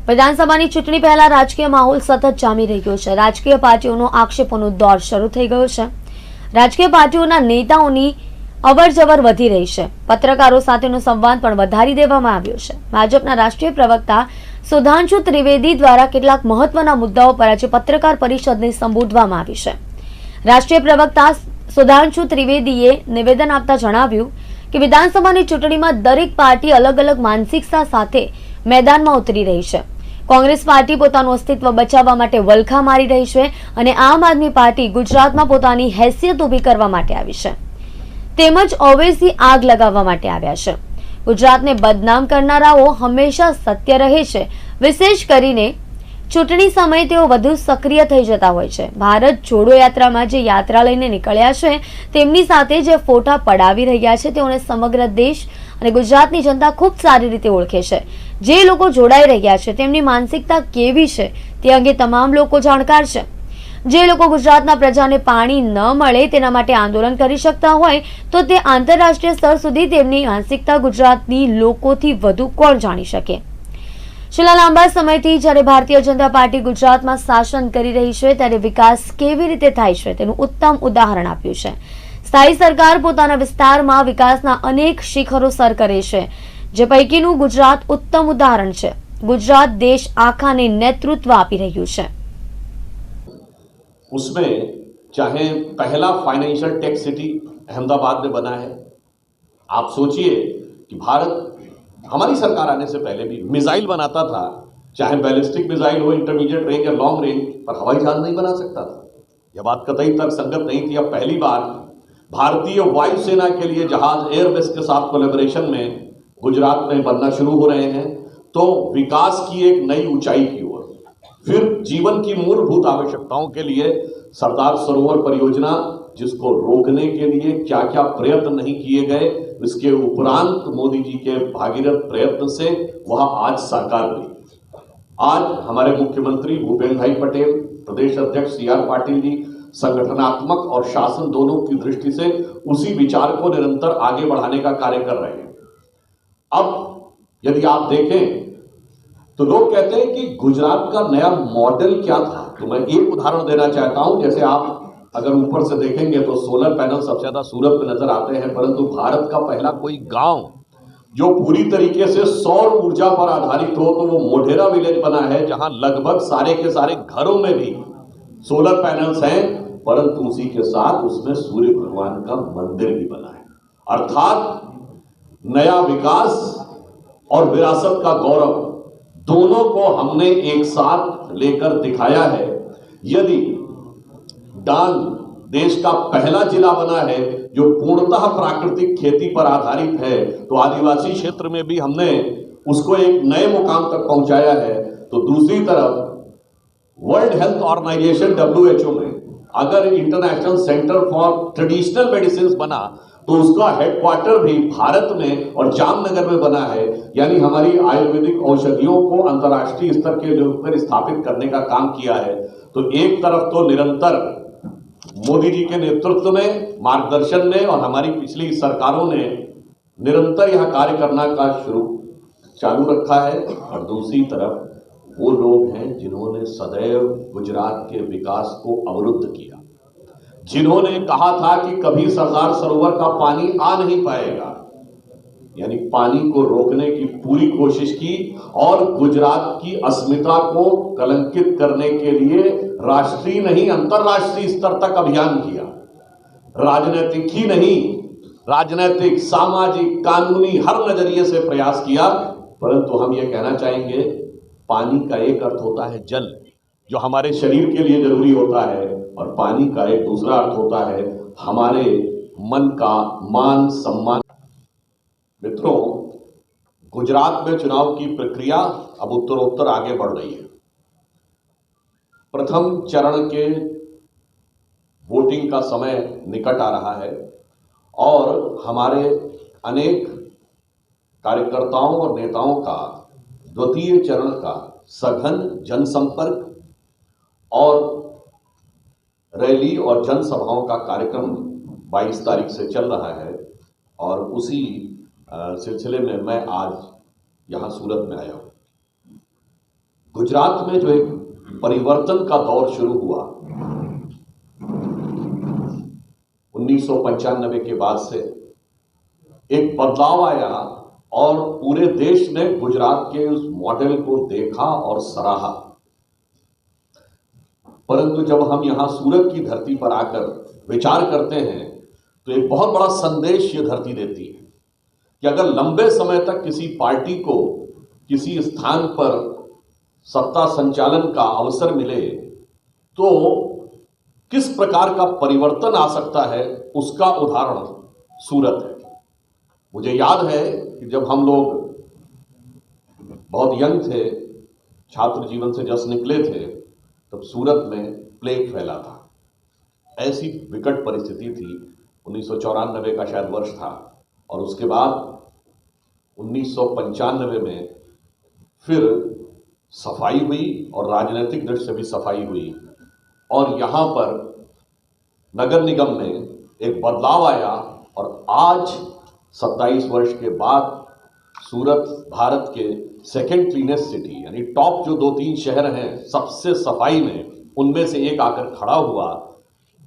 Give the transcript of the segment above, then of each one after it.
વિધાનસભાની ચૂંટણી પહેલા રાજકીય માહોલ સતત જામી રહ્યો છે। રાજકીય પાર્ટીઓનો આક્ષેપોનો દોર શરૂ થઈ ગયો છે। રાજકીય પાર્ટીઓના નેતાઓની અવરજવર વધી રહી છે। પત્રકારો સાથેનો સંવાદ પણ વધારી દેવામાં આવ્યો છે। ભાજપના રાષ્ટ્રીય પ્રવક્તા સુધાંશુ ત્રિવેદી દ્વારા કેટલાક મહત્વના મુદ્દાઓ પર આજે પત્રકાર પરિષદને સંબોધવામાં આવી છે। રાષ્ટ્રીય પ્રવક્તા સુધાંશુ ત્રિવેદીએ નિવેદન આપતા જણાવ્યું કે વિધાનસભાની ચૂંટણીમાં દરેક પાર્ટી અલગ અલગ માનસિકતા સાથે मैदान में उतरी रही है। कांग्रेस पार्टी पोतानुं अस्तित्व बचाववा माटे वलखा मारी रही है अने आम आदमी पार्टी गुजरात में पोतानी हैसियत उभी करवा माटे आवी छे तेमज ओवैसी आग लगाववा माटे आव्या छे। गुजरात ने बदनाम करनाराओ हमेशा सत्य रहे छे। विशेष करीने चूंटणी समय तेओ वधु सक्रिय थई जता होय छे। भारत जोड़ो यात्रा में जे यात्रा लईने निकळ्या छे तेमनी साथे जे फोटा पडावी रह्या छे तेओने समग्र देश અને ગુજરાતની જનતા ખૂબ સારી રીતે ઓળખે છે। જે લોકો જોડાઈ રહ્યા છે તેમની માનસિકતા કેવી છે તે અંગે તમામ લોકો જાણકાર છે। જે લોકો ગુજરાતના પ્રજાને પાણી ન મળે તેના માટે આંદોલન કરી શકતા હોય તો તે આંતરરાષ્ટ્રીય સ્તર સુધી તેમની માનસિકતા ગુજરાતની લોકોથી વધુ કોણ જાણી શકે। છેલ્લા લાંબા સમયથી જ્યારે ભારતીય જનતા પાર્ટી ગુજરાતમાં શાસન કરી રહી છે ત્યારે વિકાસ કેવી રીતે થાય છે તેનું ઉત્તમ ઉદાહરણ આપ્યું છે। स्थायी सरकार पोताना विस्तारमां विकासना अनेक शिखरो सर करे छे जे पैकीनुं गुजरात उत्तम उदाहरण छे। गुजरात देश आखाने नेतृत्व आपी रह्युं छे। उसमें चाहे पहला फाइनेंशियल टेक सिटी अहमदाबाद में बना है। आप सोचिए कि भारत हमारी सरकार आने से पहले भी मिसाइल बनाता था, चाहे बैलिस्टिक मिसाइल हो, इंटरमीडिएट रेंज या लॉन्ग रेंज, पर हवाई जहाज नहीं बना सकता था। यह बात कतई तर्कसंगत नहीं थी। अब पहली बार भारतीय वायुसेना के लिए जहाज एयरबेस के साथ कोलैबोरेशन में गुजरात में बनना शुरू हो रहे हैं। तो विकास की एक नई ऊंचाई की ओर, फिर जीवन की मूलभूत आवश्यकताओं के लिए सरदार सरोवर परियोजना, जिसको रोकने के लिए क्या क्या प्रयत्न नहीं किए गए, इसके उपरांत मोदी जी के भागीरथ प्रयत्न से वह आज साकार हुई। आज हमारे मुख्यमंत्री भूपेन्द्र भाई पटेल, प्रदेश अध्यक्ष CR पाटिल जी संगठनात्मक और शासन दोनों की दृष्टि से उसी विचार को निरंतर आगे बढ़ाने का कार्य कर रहे हैं। अब यदि आप देखें तो लोग कहते हैं कि गुजरात का नया मॉडल क्या था, तो मैं एक उदाहरण देना चाहता हूं। जैसे आप अगर ऊपर से देखेंगे तो सोलर पैनल सबसे ज्यादा सूरत में नजर आते हैं, परंतु भारत का पहला कोई गांव जो पूरी तरीके से सौर ऊर्जा पर आधारित हो तो वो मोढेरा विलेज बना है, जहां लगभग सारे के सारे घरों में भी सोलर पैनल्स हैं, परंतु उसी के साथ उसमें सूर्य भगवान का मंदिर भी बना है। अर्थात नया विकास और विरासत का गौरव दोनों को हमने एक साथ लेकर दिखाया है। यदि डांग देश का पहला जिला बना है जो पूर्णतः प्राकृतिक खेती पर आधारित है, तो आदिवासी क्षेत्र में भी हमने उसको एक नए मुकाम तक पहुंचाया है। तो दूसरी तरफ वर्ल्ड हेल्थ ऑर्गेनाइजेशन WHO में अगर international centre for traditional medicine बना तो उसका हेडक्वार्टर भी भारत में और जामनगर में बना है। यानी हमारी आयुर्वेदिक औषधियों को अंतर्राष्ट्रीय स्तर के पर स्थापित करने का काम किया है। तो एक तरफ तो निरंतर मोदी जी के नेतृत्व में, मार्गदर्शन में और हमारी पिछली सरकारों ने निरंतर यह कार्य करना का चालू रखा है, और दूसरी तरफ वो लोग हैं जिन्होंने सदैव गुजरात के विकास को अवरुद्ध किया, जिन्होंने कहा था कि कभी सरदार सरोवर का पानी आ नहीं पाएगा, यानी पानी को रोकने की पूरी कोशिश की और गुजरात की अस्मिता को कलंकित करने के लिए राष्ट्रीय नहीं अंतरराष्ट्रीय स्तर तक अभियान किया। राजनीतिक ही नहीं, राजनीतिक, सामाजिक, कानूनी हर नजरिए से प्रयास किया। परंतु हम ये कहना चाहेंगे, पानी का एक अर्थ होता है जल, जो हमारे शरीर के लिए जरूरी होता है, और पानी का एक दूसरा अर्थ होता है हमारे मन का मान सम्मान। मित्रों, गुजरात में चुनाव की प्रक्रिया अब उत्तरोत्तर आगे बढ़ रही है। प्रथम चरण के वोटिंग का समय निकट आ रहा है और हमारे अनेक कार्यकर्ताओं और नेताओं का द्वितीय चरण का सघन जनसंपर्क और रैली और जनसभाओं का कार्यक्रम 22 तारीख से चल रहा है, और उसी सिलसिले में मैं आज यहाँ सूरत में आया हूँ। गुजरात में जो एक परिवर्तन का दौर शुरू हुआ 1995 के बाद से, एक बदलाव आया और पूरे देश ने गुजरात के उस मॉडल को देखा और सराहा। परंतु जब हम यहां सूरत की धरती पर आकर विचार करते हैं तो एक बहुत बड़ा संदेश ये धरती देती है कि अगर लंबे समय तक किसी पार्टी को किसी स्थान पर सत्ता संचालन का अवसर मिले तो किस प्रकार का परिवर्तन आ सकता है, उसका उदाहरण सूरत है। मुझे याद है कि जब हम लोग बहुत यंग थे, छात्र जीवन से जस्ट निकले थे, तब सूरत में प्लेग फैला था। ऐसी विकट परिस्थिति थी, 1994 का शायद वर्ष था, और उसके बाद 1995 में फिर सफाई हुई और राजनीतिक दृष्टि से भी सफाई हुई, और यहाँ पर नगर निगम में एक बदलाव आया और आज 27 वर्ष के बाद सूरत भारत के सेकेंड क्लीनेस्ट सिटी, यानी टॉप जो 2-3 शहर हैं सबसे सफाई में, उनमें से एक आकर खड़ा हुआ।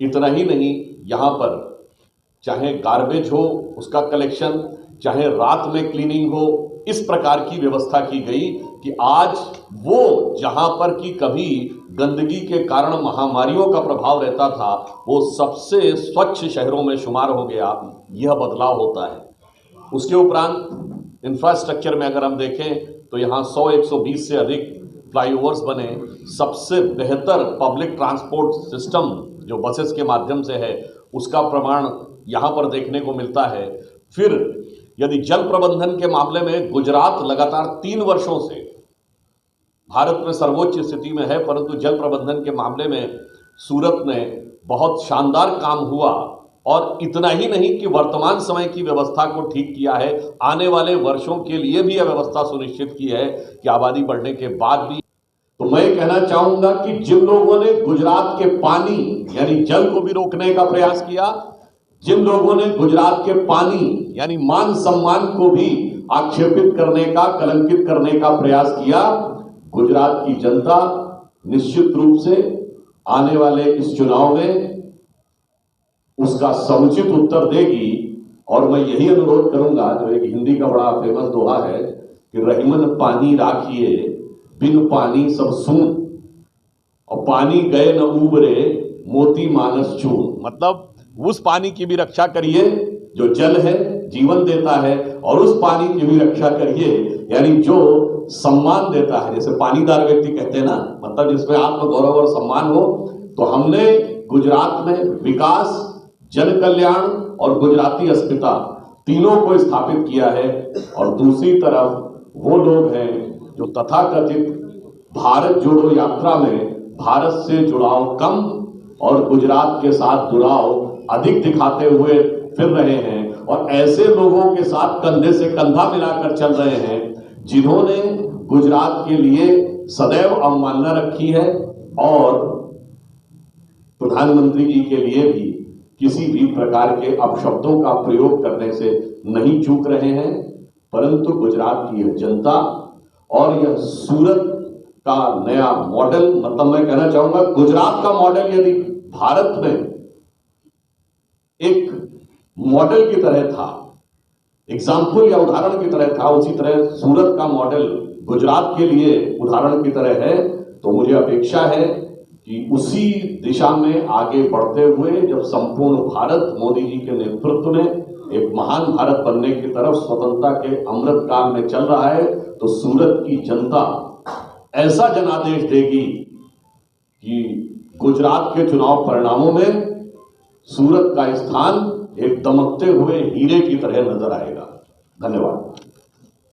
इतना ही नहीं, यहाँ पर चाहे गार्बेज हो उसका कलेक्शन, चाहे रात में क्लीनिंग हो, इस प्रकार की व्यवस्था की गई कि आज वो जहां पर कि कभी गंदगी के कारण महामारियों का प्रभाव रहता था, वो सबसे स्वच्छ शहरों में शुमार हो गया। यह बदलाव होता है। उसके उपरांत इंफ्रास्ट्रक्चर में अगर हम देखें तो यहाँ 100-120 से अधिक फ्लाईओवर्स बने, सबसे बेहतर पब्लिक ट्रांसपोर्ट सिस्टम जो बसेस के माध्यम से है उसका प्रमाण यहाँ पर देखने को मिलता है। फिर यदि जल प्रबंधन के मामले में गुजरात लगातार 3 वर्षों से भारत में सर्वोच्च स्थिति में है, परंतु जल प्रबंधन के मामले में सूरत में बहुत शानदार काम हुआ। और इतना ही नहीं कि वर्तमान समय की व्यवस्था को ठीक किया है, आने वाले वर्षों के लिए भी यह व्यवस्था सुनिश्चित की है कि आबादी बढ़ने के बाद भी। तो मैं कहना चाहूंगा कि जिन लोगों ने गुजरात के पानी यानी जल को भी रोकने का प्रयास किया, जिन लोगों ने गुजरात के पानी यानी मान सम्मान को भी आक्षेपित करने का, कलंकित करने का प्रयास किया, गुजरात की जनता निश्चित रूप से आने वाले इस चुनाव में उसका समुचित उत्तर देगी। और मैं यही अनुरोध करूंगा, जो एक हिंदी का बड़ा फेमस दोहा है कि रहीमन पानी राखिए बिन पानी सब सून, और पानी गए न उबरे मोती मानस चून। मतलब उस पानी की भी रक्षा करिए जो जल है, जीवन देता है, और उस पानी की भी रक्षा करिए यानी जो सम्मान देता है। जैसे पानीदार व्यक्ति कहते हैं ना, मतलब जिसमें आत्मगौरव और सम्मान हो। तो हमने गुजरात में विकास, जन कल्याण और गुजराती अस्मिता तीनों को स्थापित किया है। और दूसरी तरफ वो लोग हैं जो तथाकथित भारत जोड़ो यात्रा में भारत से जुड़ाव कम और गुजरात के साथ जुड़ाव अधिक दिखाते हुए फिर रहे हैं, और ऐसे लोगों के साथ कंधे से कंधा मिलाकर चल रहे हैं जिन्होंने गुजरात के लिए सदैव अवमानना रखी है और प्रधानमंत्री जी के लिए भी किसी भी प्रकार के अपशब्दों का प्रयोग करने से नहीं चूक रहे हैं। परंतु गुजरात की यह जनता और यह सूरत का नया मॉडल, मतलब मैं कहना चाहूंगा गुजरात का मॉडल यदि भारत में एक मॉडल की तरह था, एग्जाम्पल या उदाहरण की तरह था, उसी तरह सूरत का मॉडल गुजरात के लिए उदाहरण की तरह है। तो मुझे अपेक्षा है कि उसी दिशा में आगे बढ़ते हुए जब संपूर्ण भारत मोदी जी के नेतृत्व में एक महान भारत बनने की तरफ स्वतंत्रता के अमृत काल में चल रहा है, तो सूरत की जनता ऐसा जनादेश देगी कि गुजरात के चुनाव परिणामों में सूरत का स्थान एक दमकते हुए हीरे की तरह नजर आएगा। धन्यवाद।